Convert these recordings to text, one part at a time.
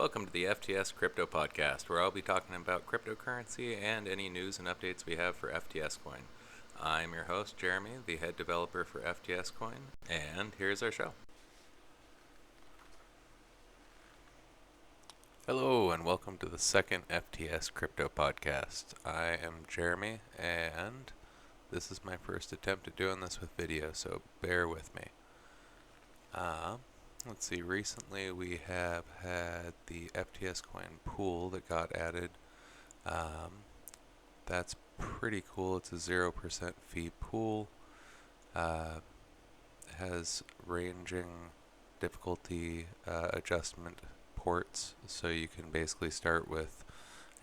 Welcome to the FTS Crypto Podcast, where I'll be talking about cryptocurrency and any news and updates we have for FTS Coin. I'm your host, Jeremy, the head developer for FTS Coin, and here's our show. Hello, and welcome to the second FTS Crypto Podcast. I am Jeremy, and this is my first attempt at doing this with video, so bear with me. Let's see, recently we have had the FTS Coin pool that got added. That's pretty cool. It's a 0% fee pool. Has ranging difficulty adjustment ports, so you can basically start with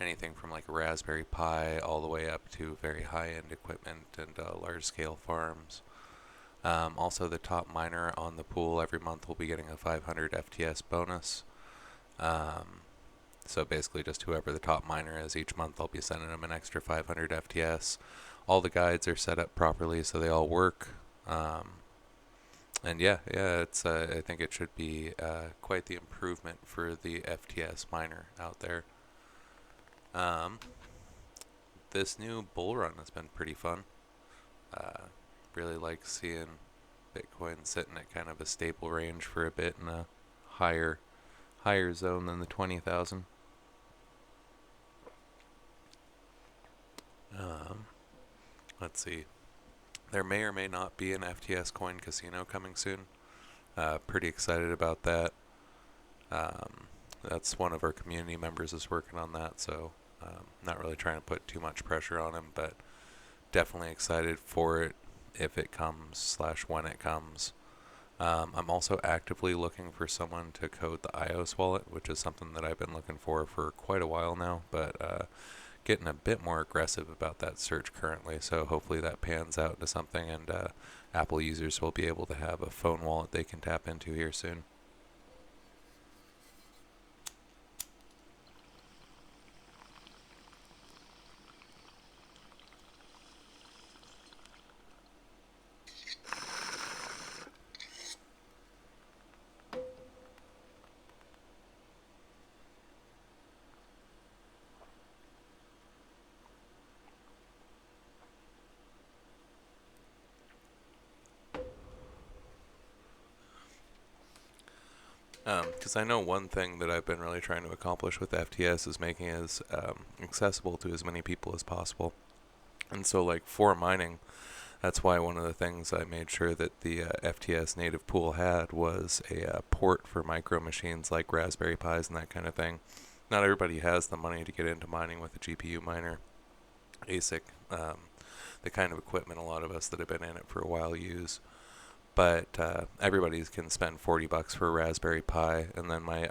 anything from like a Raspberry Pi all the way up to very high-end equipment and large-scale farms. Also, the top miner on the pool every month will be getting a 500 FTS bonus. So basically just whoever the top miner is each month, I'll be sending them an extra 500 FTS. All the guides are set up properly so they all work. And it's I think it should be quite the improvement for the FTS miner out there. This new bull run has been pretty fun. Really like seeing Bitcoin sitting at kind of a stable range for a bit in a higher zone than the 20,000. Let's see. There may or may not be an FTS Coin Casino coming soon. Pretty excited about that. That's one of our community members is working on that, so not really trying to put too much pressure on him, but definitely excited for it if it comes / when it comes. I'm also actively looking for someone to code the iOS wallet, which is something that I've been looking for quite a while now, but getting a bit more aggressive about that search currently, so hopefully that pans out into something, and Apple users will be able to have a phone wallet they can tap into here soon. Because I know one thing that I've been really trying to accomplish with FTS is making it as accessible to as many people as possible. And so, like, for mining, that's why one of the things I made sure that the FTS native pool had was a port for micro machines like Raspberry Pis and that kind of thing. Not everybody has the money to get into mining with a GPU miner, ASIC, the kind of equipment a lot of us that have been in it for a while use. But everybody can spend $40 for a Raspberry Pi, and then my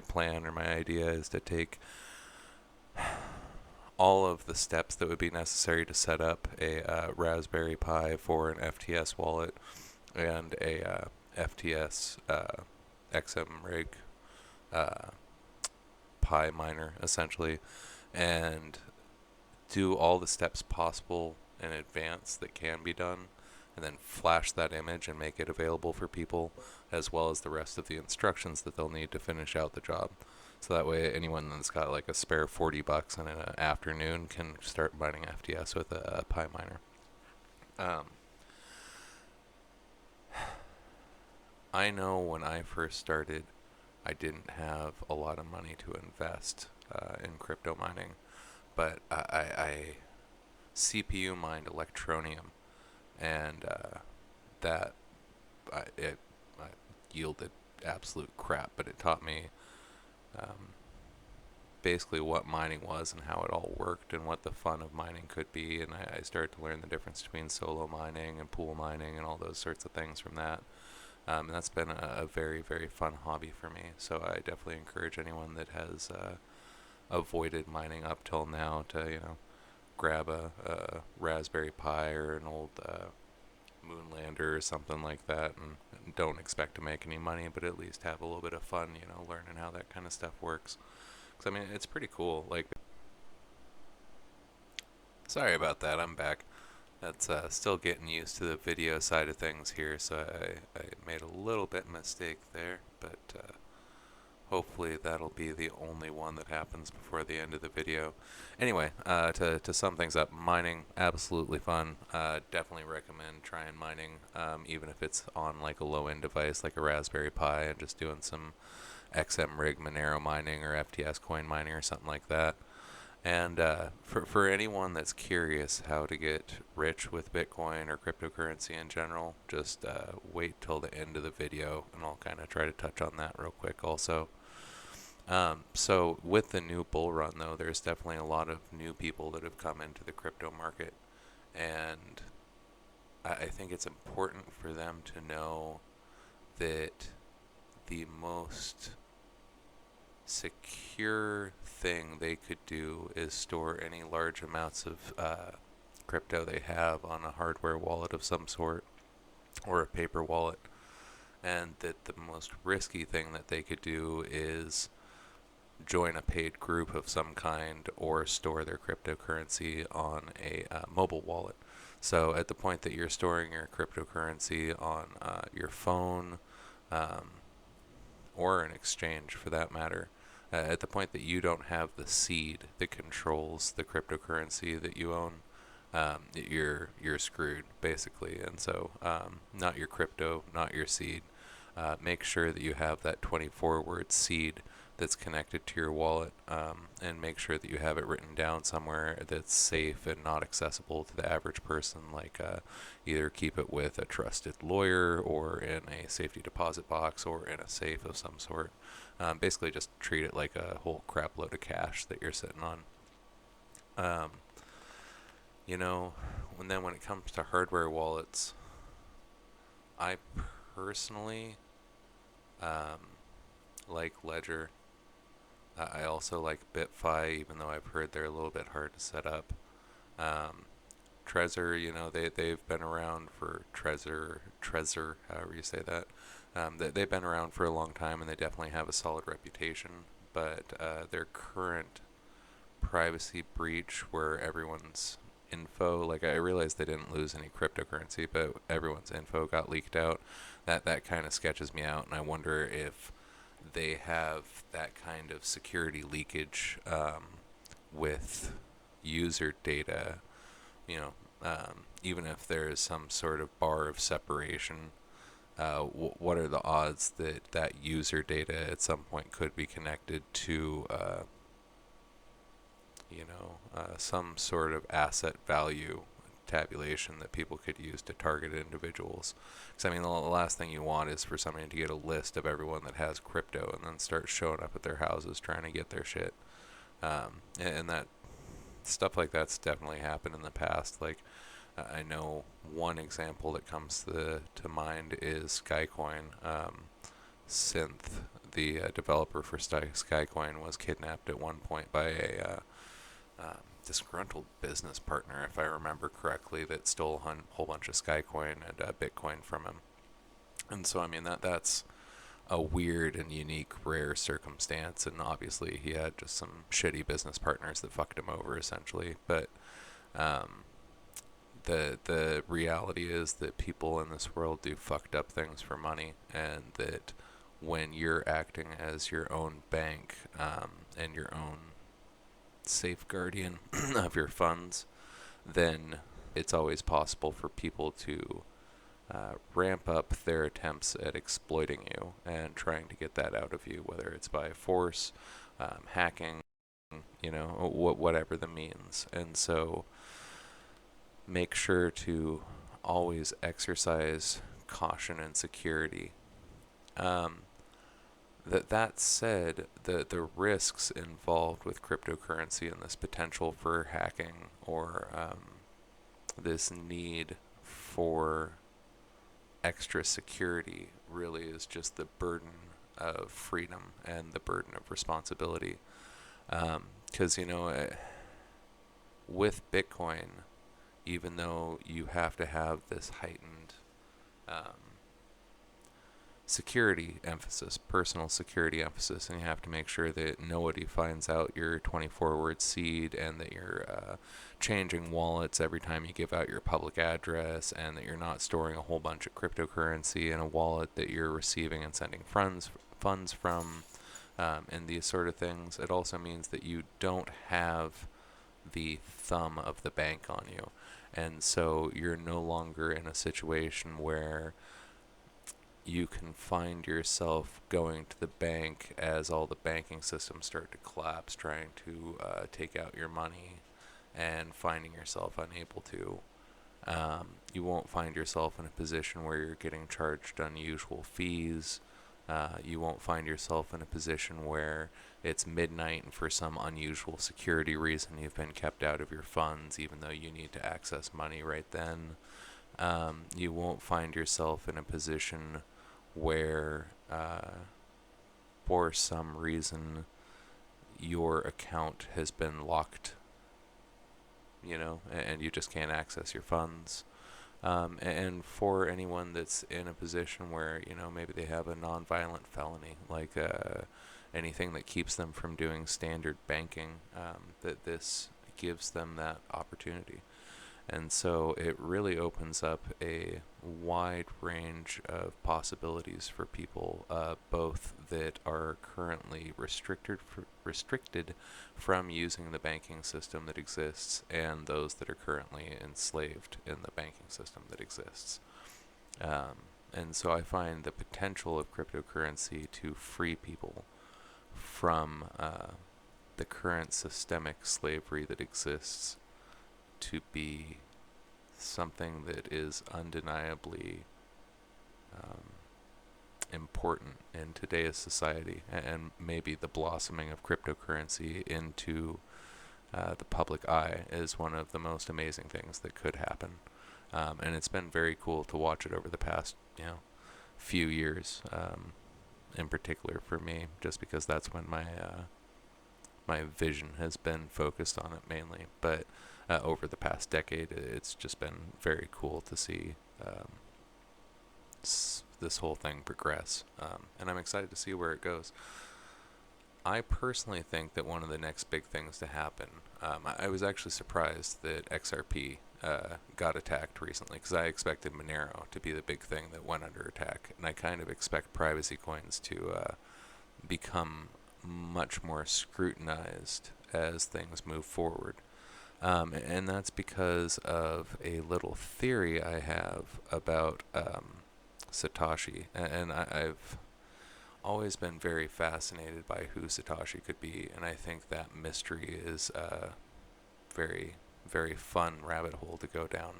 plan or my idea is to take all of the steps that would be necessary to set up a Raspberry Pi for an FTS wallet and a FTS XM rig Pi miner, essentially, and do all the steps possible in advance that can be done, and then flash that image and make it available for people, as well as the rest of the instructions that they'll need to finish out the job. So that way anyone that's got like a spare $40 in an afternoon can start mining FTS with a Pi miner. I know when I first started, I didn't have a lot of money to invest in crypto mining, but I CPU mined Electronium, and that it yielded absolute crap, but it taught me basically what mining was and how it all worked and what the fun of mining could be, and I started to learn the difference between solo mining and pool mining and all those sorts of things from that. And that's been a very, very fun hobby for me, so I definitely encourage anyone that has avoided mining up till now to, grab a Raspberry Pi or an old Moonlander or something like that, and don't expect to make any money, but at least have a little bit of fun, learning how that kind of stuff works. Because, I mean, it's pretty cool. Like, sorry about that, I'm back. That's still getting used to the video side of things here, so I made a little bit mistake there, but hopefully that'll be the only one that happens before the end of the video. Anyway, to sum things up, mining, absolutely fun. Definitely recommend trying mining, even if it's on like a low-end device like a Raspberry Pi and just doing some XM rig Monero mining or FTS coin mining or something like that. And for anyone that's curious how to get rich with Bitcoin or cryptocurrency in general, just wait till the end of the video and I'll kind of try to touch on that real quick also. So with the new bull run though, there's definitely a lot of new people that have come into the crypto market, and I think it's important for them to know that the most secure thing they could do is store any large amounts of crypto they have on a hardware wallet of some sort or a paper wallet, and that the most risky thing that they could do is join a paid group of some kind or store their cryptocurrency on a mobile wallet. So at the point that you're storing your cryptocurrency on your phone, um, or an exchange for that matter, at the point that you don't have the seed that controls the cryptocurrency that you own, you're screwed basically. And so, not your crypto, not your seed. Make sure that you have that 24-word seed that's connected to your wallet, and make sure that you have it written down somewhere that's safe and not accessible to the average person. Like either keep it with a trusted lawyer or in a safety deposit box or in a safe of some sort. Basically just treat it like a whole crap load of cash that you're sitting on. Um, and then when it comes to hardware wallets, I personally like Ledger. I also like BitFi, even though I've heard they're a little bit hard to set up. Trezor, they've been around for Trezor, however you say that. They've been around for a long time, and they definitely have a solid reputation. But their current privacy breach, where everyone's info, like I realized they didn't lose any cryptocurrency, but everyone's info got leaked out. That kind of sketches me out, and I wonder if they have that kind of security leakage with user data, even if there is some sort of bar of separation. What are the odds that that user data at some point could be connected to some sort of asset value tabulation that people could use to target individuals? Because I mean, the last thing you want is for somebody to get a list of everyone that has crypto and then start showing up at their houses trying to get their shit. And that stuff like that's definitely happened in the past. Like I know one example that comes to mind is Skycoin. Synth, the developer for Skycoin, was kidnapped at one point by a disgruntled business partner, if I remember correctly, that stole a whole bunch of Skycoin and Bitcoin from him. And so, I mean, that's a weird and unique, rare circumstance. And obviously, he had just some shitty business partners that fucked him over, essentially. But the reality is that people in this world do fucked up things for money, and that when you're acting as your own bank and your own safeguardian of your funds, then it's always possible for people to ramp up their attempts at exploiting you and trying to get that out of you, whether it's by force, hacking, whatever the means. And so make sure to always exercise caution and security. That said, the risks involved with cryptocurrency and this potential for hacking or this need for extra security really is just the burden of freedom and the burden of responsibility. Because, with Bitcoin, even though you have to have this heightened security emphasis, personal security emphasis, and you have to make sure that nobody finds out your 24-word seed, and that you're changing wallets every time you give out your public address, and that you're not storing a whole bunch of cryptocurrency in a wallet that you're receiving and sending funds from. and these sort of things. It also means that you don't have the thumb of the bank on you. And so you're no longer in a situation where you can find yourself going to the bank as all the banking systems start to collapse, trying to take out your money and finding yourself unable to. You won't find yourself in a position where you're getting charged unusual fees. You won't find yourself in a position where it's midnight and for some unusual security reason you've been kept out of your funds even though you need to access money right then. You won't find yourself in a position where for some reason your account has been locked, and you just can't access your funds. And for anyone that's in a position where, maybe they have a nonviolent felony, like anything that keeps them from doing standard banking, that this gives them that opportunity. And so it really opens up a wide range of possibilities for people, both that are currently restricted from using the banking system that exists, and those that are currently enslaved in the banking system that exists. And so I find the potential of cryptocurrency to free people from the current systemic slavery that exists to be something that is undeniably important in today's society, and maybe the blossoming of cryptocurrency into the public eye is one of the most amazing things that could happen. And it's been very cool to watch it over the past few years, in particular for me, just because that's when my vision has been focused on it mainly. But over the past decade, it's just been very cool to see this whole thing progress. And I'm excited to see where it goes. I personally think that one of the next big things to happen, I was actually surprised that XRP got attacked recently, because I expected Monero to be the big thing that went under attack. And I kind of expect privacy coins to become much more scrutinized as things move forward. And that's because of a little theory I have about Satoshi. And I've always been very fascinated by who Satoshi could be, and I think that mystery is a very, very fun rabbit hole to go down.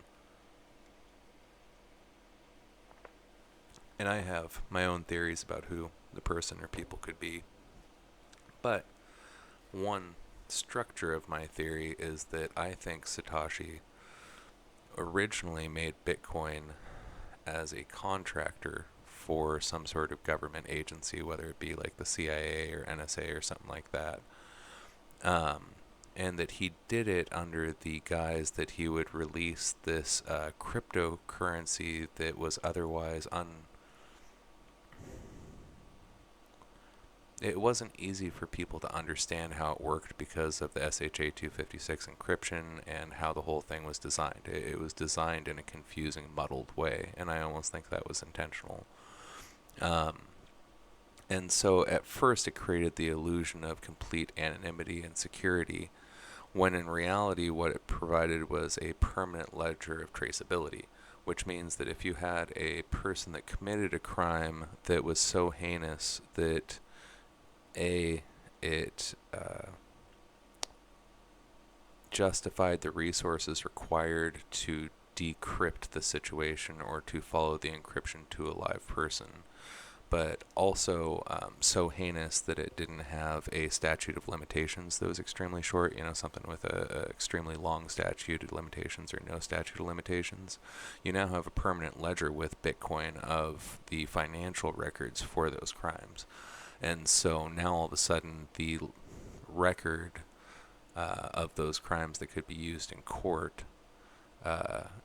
And I have my own theories about who the person or people could be. But one structure of my theory is that I think Satoshi originally made Bitcoin as a contractor for some sort of government agency, whether it be like the CIA or NSA or something like that. And that he did it under the guise that he would release this cryptocurrency that was otherwise it wasn't easy for people to understand how it worked because of the SHA-256 encryption and how the whole thing was designed. It was designed in a confusing, muddled way, and I almost think that was intentional. And so at first it created the illusion of complete anonymity and security, when in reality what it provided was a permanent ledger of traceability, which means that if you had a person that committed a crime that was so heinous that it justified the resources required to decrypt the situation or to follow the encryption to a live person, but also so heinous that it didn't have a statute of limitations that was extremely short, something with a extremely long statute of limitations or no statute of limitations. You now have a permanent ledger with Bitcoin of the financial records for those crimes. And so now all of a sudden the record of those crimes that could be used in court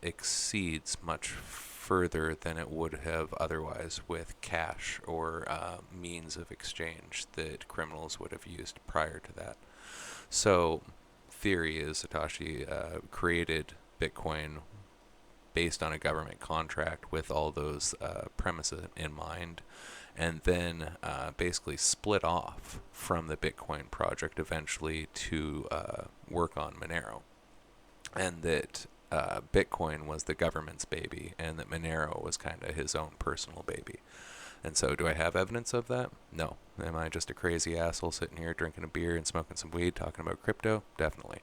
exceeds much further than it would have otherwise with cash or means of exchange that criminals would have used prior to that. So theory is Satoshi created Bitcoin based on a government contract with all those premises in mind, and then basically split off from the Bitcoin project eventually to work on Monero. And that Bitcoin was the government's baby, and that Monero was kind of his own personal baby. And so, do I have evidence of that? No. Am I just a crazy asshole sitting here drinking a beer and smoking some weed talking about crypto? Definitely.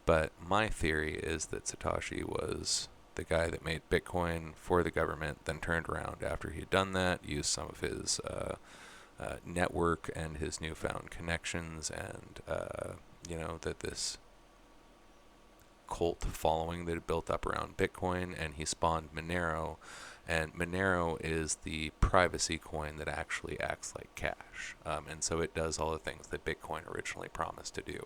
But my theory is that Satoshi was the guy that made Bitcoin for the government, then turned around after he had done that, used some of his network and his newfound connections, and that this cult following that had built up around Bitcoin, and he spawned Monero. And Monero is the privacy coin that actually acts like cash, and so it does all the things that Bitcoin originally promised to do,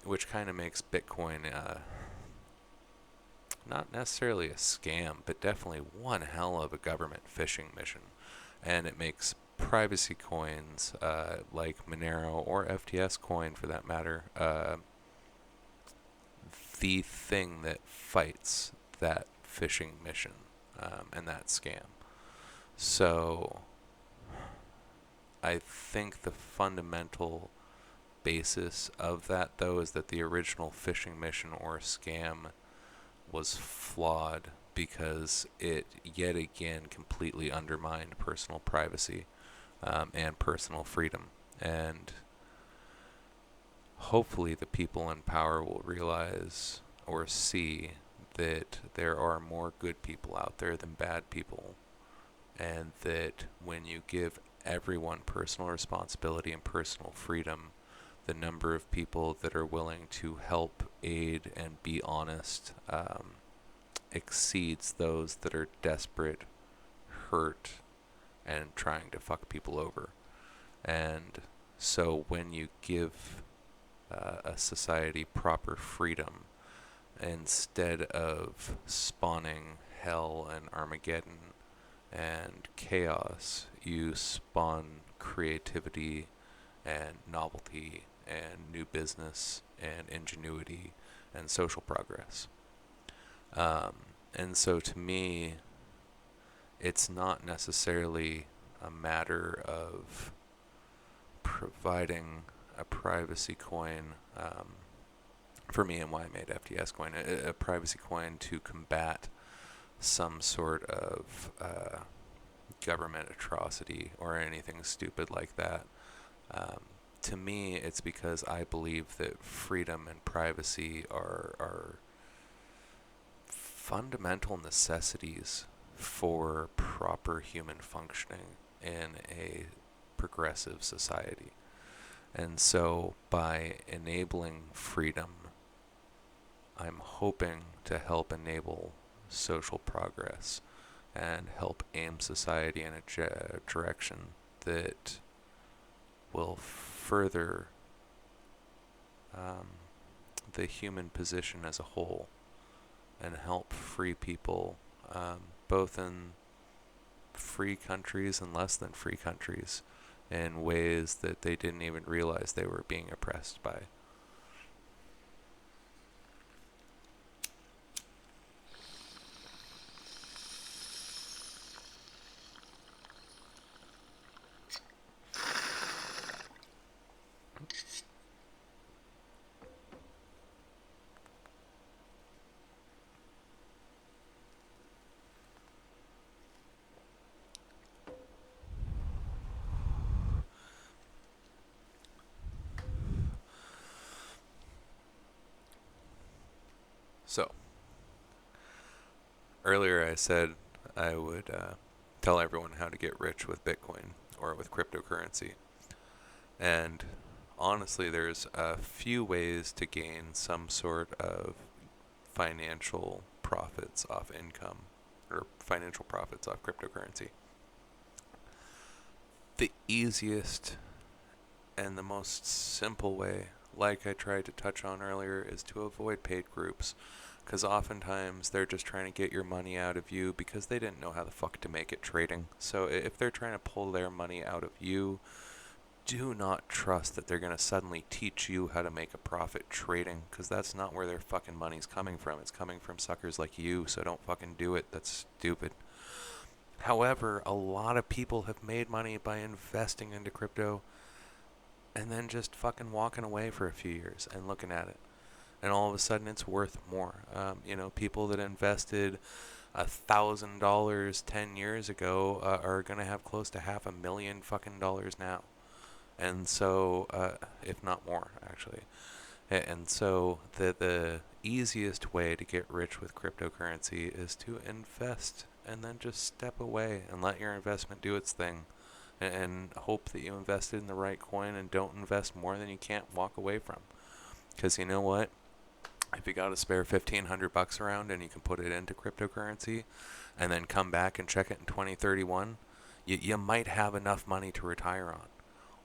which kind of makes Bitcoin not necessarily a scam, but definitely one hell of a government phishing mission. And it makes privacy coins like Monero or FTS coin, for that matter, the thing that fights that phishing mission and that scam. So I think the fundamental basis of that, though, is that the original phishing mission or scam was flawed because it yet again completely undermined personal privacy and personal freedom. And hopefully the people in power will realize or see that there are more good people out there than bad people, and that when you give everyone personal responsibility and personal freedom, the number of people that are willing to help, aid, and be honest exceeds those that are desperate, hurt, and trying to fuck people over. And so when you give a society proper freedom, instead of spawning hell and Armageddon and chaos, you spawn creativity and novelty and new business and ingenuity and social progress. And so to me, it's not necessarily a matter of providing a privacy coin, for me and why I made FTS coin, a privacy coin to combat some sort of government atrocity or anything stupid like that. To me, it's because I believe that freedom and privacy are fundamental necessities for proper human functioning in a progressive society. And so by enabling freedom, I'm hoping to help enable social progress and help aim society in a direction that will further the human position as a whole and help free people, both in free countries and less than free countries, in ways that they didn't even realize they were being oppressed by. So, earlier I said I would tell everyone how to get rich with Bitcoin or with cryptocurrency. And honestly, there's a few ways to gain some sort of financial profits off income or financial profits off cryptocurrency. The easiest and the most simple way, like I tried to touch on earlier, is to avoid paid groups. Because oftentimes they're just trying to get your money out of you because they didn't know how the fuck to make it trading. So if they're trying to pull their money out of you, do not trust that they're going to suddenly teach you how to make a profit trading, because that's not where their fucking money's coming from. It's coming from suckers like you, so don't fucking do it. That's stupid. However, a lot of people have made money by investing into crypto and then just fucking walking away for a few years and looking at it. And all of a sudden it's worth more. People that invested $1,000 10 years ago are going to have close to $500,000 fucking dollars now. And so, if not more, actually. And so the easiest way to get rich with cryptocurrency is to invest and then just step away and let your investment do its thing. And hope that you invested in the right coin and don't invest more than you can't walk away from. Because you know what? If you got a spare $1,500 around and you can put it into cryptocurrency and then come back and check it in 2031, you might have enough money to retire on.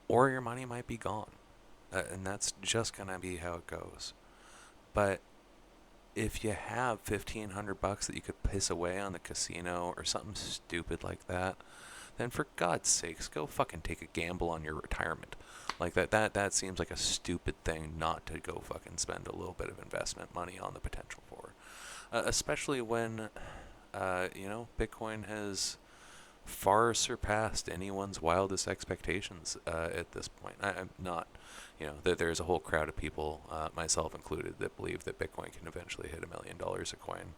Or your money might be gone. And that's just going to be how it goes. But if you have $1,500 that you could piss away on the casino or something stupid like that, then for God's sakes, go fucking take a gamble on your retirement. Like that seems like a stupid thing not to go fucking spend a little bit of investment money on the potential for. Especially when, Bitcoin has far surpassed anyone's wildest expectations at this point. I'm not, there's a whole crowd of people, myself included, that believe that Bitcoin can eventually hit $1 million a coin.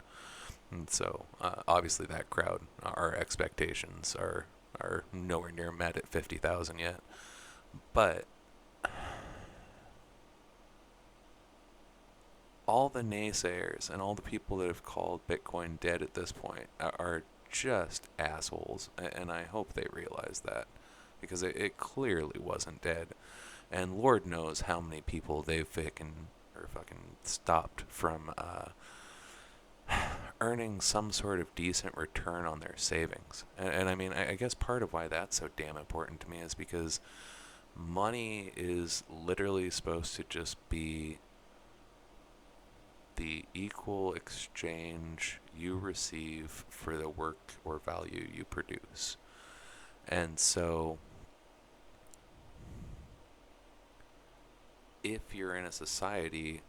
And so, obviously that crowd, our expectations are nowhere near met at 50,000 yet. But all the naysayers and all the people that have called Bitcoin dead at this point are just assholes, and I hope they realize that, because it clearly wasn't dead, and Lord knows how many people they've fucking stopped from earning some sort of decent return on their savings. And I mean, I guess part of why that's so damn important to me is because money is literally supposed to just be the equal exchange you receive for the work or value you produce. And so if you're in a society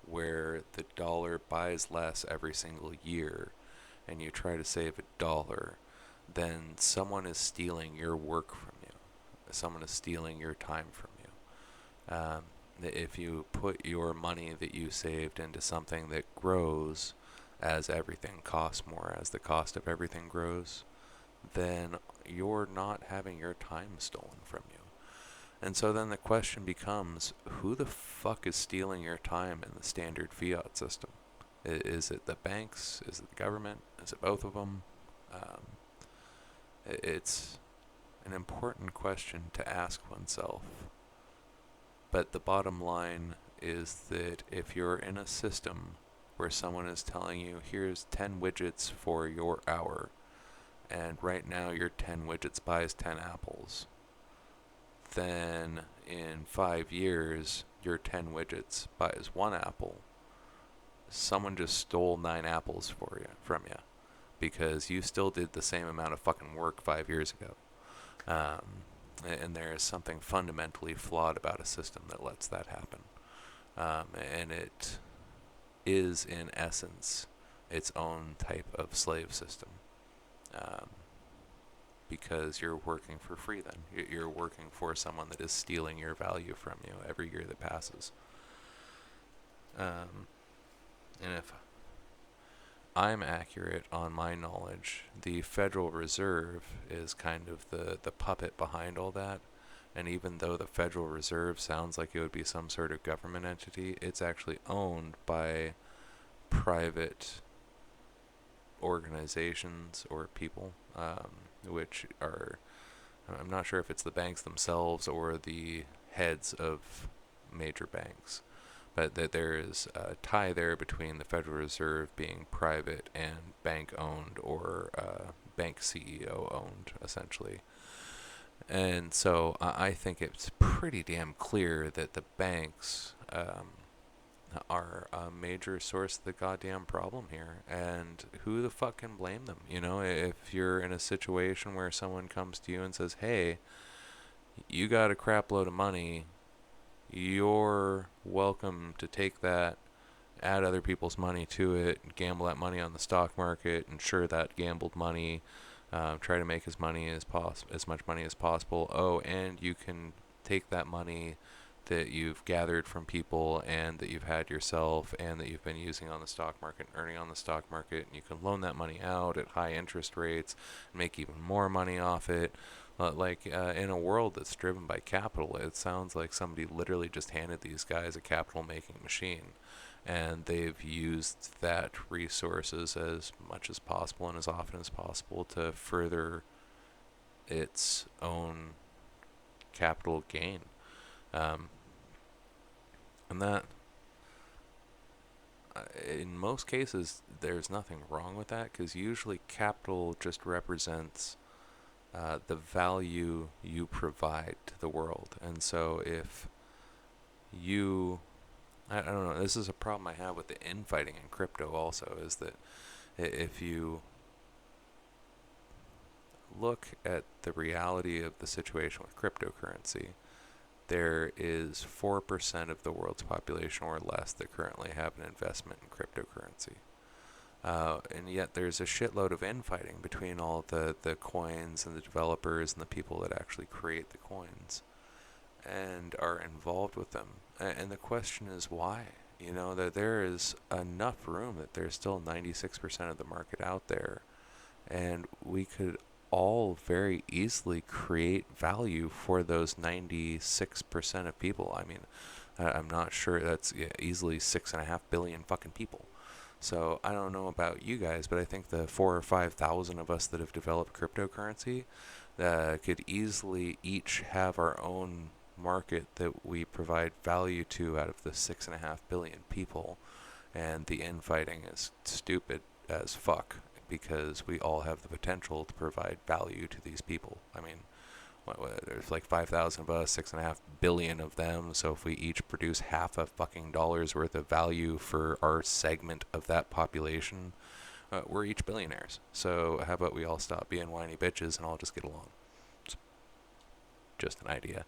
where the dollar buys less every single year and you try to save $1, then someone is stealing your work from you. Someone is stealing your time from you. If you put your money that you saved into something that grows as everything costs more, as the cost of everything grows, then you're not having your time stolen from you. And so then the question becomes, who the fuck is stealing your time in the standard fiat system? Is it the banks? Is it the government? Is it both of them? It's an important question to ask oneself. But the bottom line is that if you're in a system where someone is telling you, here's 10 widgets for your hour, and right now your 10 widgets buys 10 apples, then in 5 years, your 10 widgets buys 1 apple. Someone just stole 9 apples from you, because you still did the same amount of fucking work 5 years ago. And there is something fundamentally flawed about a system that lets that happen. And it is, in essence, its own type of slave system. Because you're working for free then. You're working for someone that is stealing your value from you every year that passes. And if I'm accurate on my knowledge, the Federal Reserve is kind of the puppet behind all that. And even though the Federal Reserve sounds like it would be some sort of government entity, it's actually owned by private organizations or people, which are, I'm not sure if it's the banks themselves or the heads of major banks, but that there is a tie there between the Federal Reserve being private and bank owned, or bank CEO owned, essentially. And so I think it's pretty damn clear that the banks are a major source of the goddamn problem here. And who the fuck can blame them? If you're in a situation where someone comes to you and says, hey, you got a crap load of money, you're welcome to take that, add other people's money to it, gamble that money on the stock market, insure that gambled money, Try to make as much money as possible. Oh, and you can take that money that you've gathered from people and that you've had yourself and that you've been using on the stock market and earning on the stock market, and you can loan that money out at high interest rates and make even more money off it. In a world that's driven by capital, it sounds like somebody literally just handed these guys a capital making machine, and they've used that resources as much as possible and as often as possible to further its own capital gain. Um, and that, in most cases, there's nothing wrong with that, because usually capital just represents the value you provide to the world. And so if you, I don't know, this is a problem I have with the infighting in crypto also, is that if you look at the reality of the situation with cryptocurrency, there is 4% of the world's population or less that currently have an investment in cryptocurrency. And yet there's a shitload of infighting between all the coins and the developers and the people that actually create the coins and are involved with them. And the question is why? You know, that there is enough room that there's still 96% of the market out there, and we could all very easily create value for those 96% of people. I mean, I'm not sure that's easily 6.5 billion fucking people. So I don't know about you guys, but I think the 4,000 or 5,000 of us that have developed cryptocurrency could easily each have our own market that we provide value to out of the 6.5 billion people. And the infighting is stupid as fuck, because we all have the potential to provide value to these people. I mean, there's like 5,000 of us, 6.5 billion of them. So if we each produce half a fucking dollar's worth of value for our segment of that population, we're each billionaires. So how about we all stop being whiny bitches and all just get along? It's just an idea.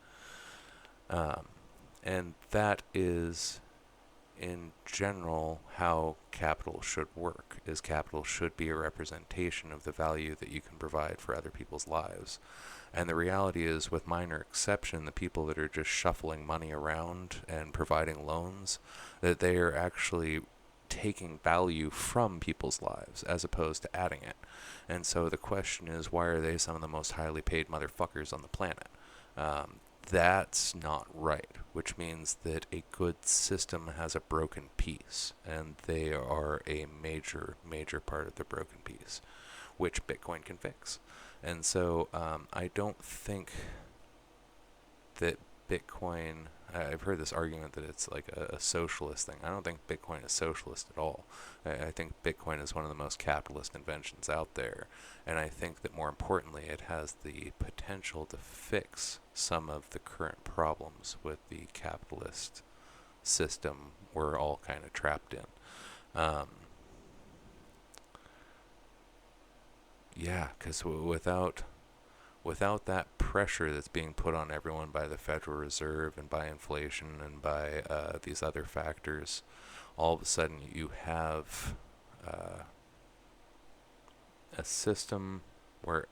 And that is, in general, how capital should work. Is capital should be a representation of the value that you can provide for other people's lives. And the reality is, with minor exception, the people that are just shuffling money around and providing loans, that they are actually taking value from people's lives as opposed to adding it. And so the question is, why are they some of the most highly paid motherfuckers on the planet? That's not right, which means that a good system has a broken piece, and they are a major, major part of the broken piece, which Bitcoin can fix. And so I don't think that Bitcoin, I've heard this argument that it's like a socialist thing. I don't think Bitcoin is socialist at all. I think Bitcoin is one of the most capitalist inventions out there. And I think that more importantly, it has the potential to fix some of the current problems with the capitalist system we're all kind of trapped in. Yeah, because without that pressure that's being put on everyone by the Federal Reserve and by inflation and by these other factors, all of a sudden you have a system where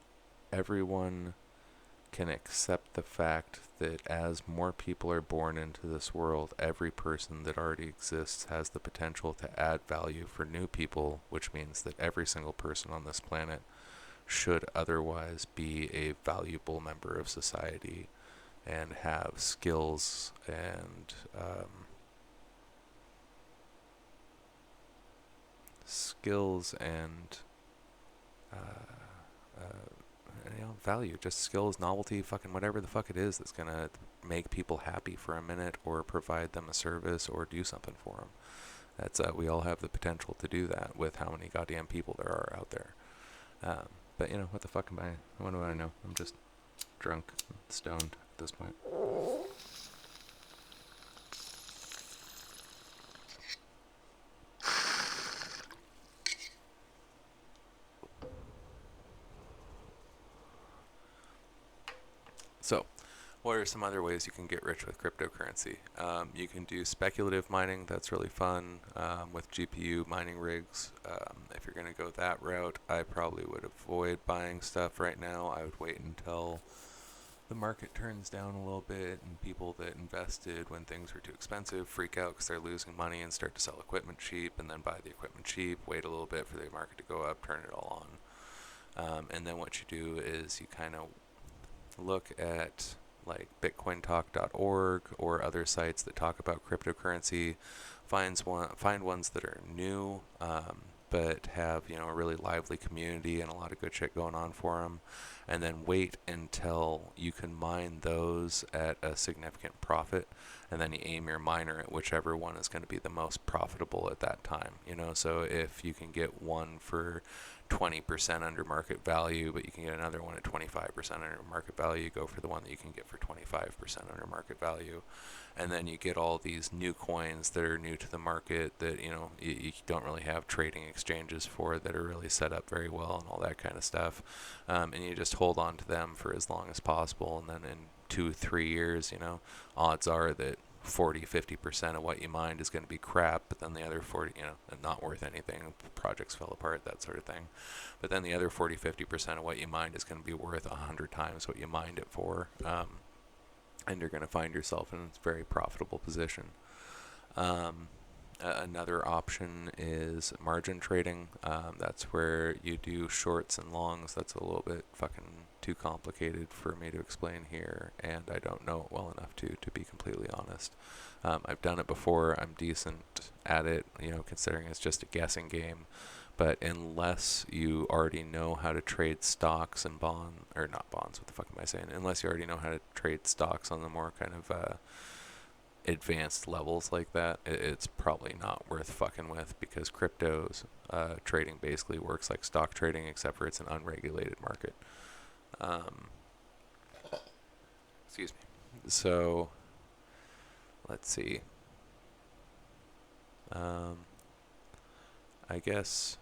everyone can accept the fact that as more people are born into this world, every person that already exists has the potential to add value for new people, which means that every single person on this planet should otherwise be a valuable member of society and have skills and value, just skills, novelty, fucking whatever the fuck it is that's gonna make people happy for a minute or provide them a service or do something for them. That's we all have the potential to do that with how many goddamn people there are out there. But you know, what the fuck am I? What do I know? I'm just drunk, stoned at this point. So, What are some other ways you can get rich with cryptocurrency? You can do speculative mining. That's really fun with GPU mining rigs. If you're going to go that route, I probably would avoid buying stuff right now. I would wait until the market turns down a little bit and people that invested when things were too expensive freak out because they're losing money and start to sell equipment cheap and then buy the equipment cheap, wait a little bit for the market to go up, turn it all on. And then what you do is you kind of look at like bitcointalk.org or other sites that talk about cryptocurrency, find ones that are new, but have, you know, a really lively community and a lot of good shit going on for them, and then wait until you can mine those at a significant profit, and then you aim your miner at whichever one is going to be the most profitable at that time, you know. So if you can get one for 20% under market value, but you can get another one at 25% under market value, go for the one that you can get for 25% under market value. And then you get all these new coins that are new to the market that, you know, you don't really have trading exchanges for, that are really set up very well and all that kind of stuff. And you just hold on to them for as long as possible. And then in 2-3 years, you know, odds are that 40-50% of what you mined is going to be crap, but then the other 40, you know, not worth anything, projects fell apart, that sort of thing. But then the other 40-50% of what you mined is going to be worth 100 times what you mined it for, and you're going to find yourself in a very profitable position. Another option is margin trading. That's where you do shorts and longs. That's a little bit fucking too complicated for me to explain here, and I don't know it well enough to be completely honest. I've done it before. I'm decent at it, you know, considering it's just a guessing game. But unless you already know how to trade stocks and not bonds, what the fuck am I saying? Unless you already know how to trade stocks on the more kind of advanced levels like that, it's probably not worth fucking with, because crypto's trading basically works like stock trading, except for it's an unregulated market. Excuse me. So let's see. I guess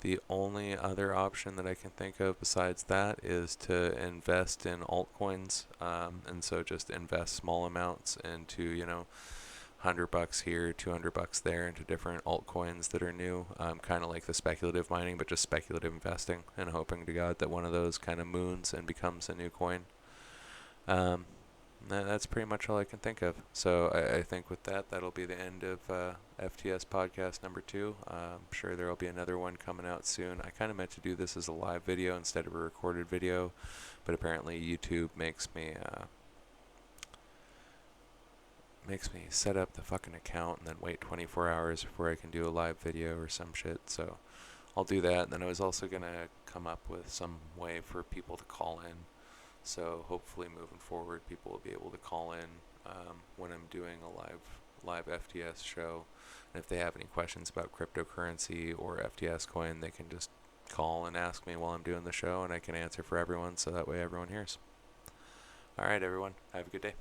the only other option that I can think of besides that is to invest in altcoins, and so just invest small amounts into, you know, $100 here, $200 there into different altcoins that are new, kind of like the speculative mining, but just speculative investing, and hoping to God that one of those kind of moons and becomes a new coin. That's pretty much all I can think of. So I think with that, that'll be the end of FTS Podcast number 2. I'm sure there will be another one coming out soon. I kind of meant to do this as a live video instead of a recorded video, but apparently YouTube makes me set up the fucking account and then wait 24 hours before I can do a live video or some shit. So I'll do that. And then I was also going to come up with some way for people to call in. So hopefully moving forward, people will be able to call in when I'm doing a live FTS show. And if they have any questions about cryptocurrency or FTS coin, they can just call and ask me while I'm doing the show, and I can answer for everyone, so that way everyone hears. All right, everyone. Have a good day.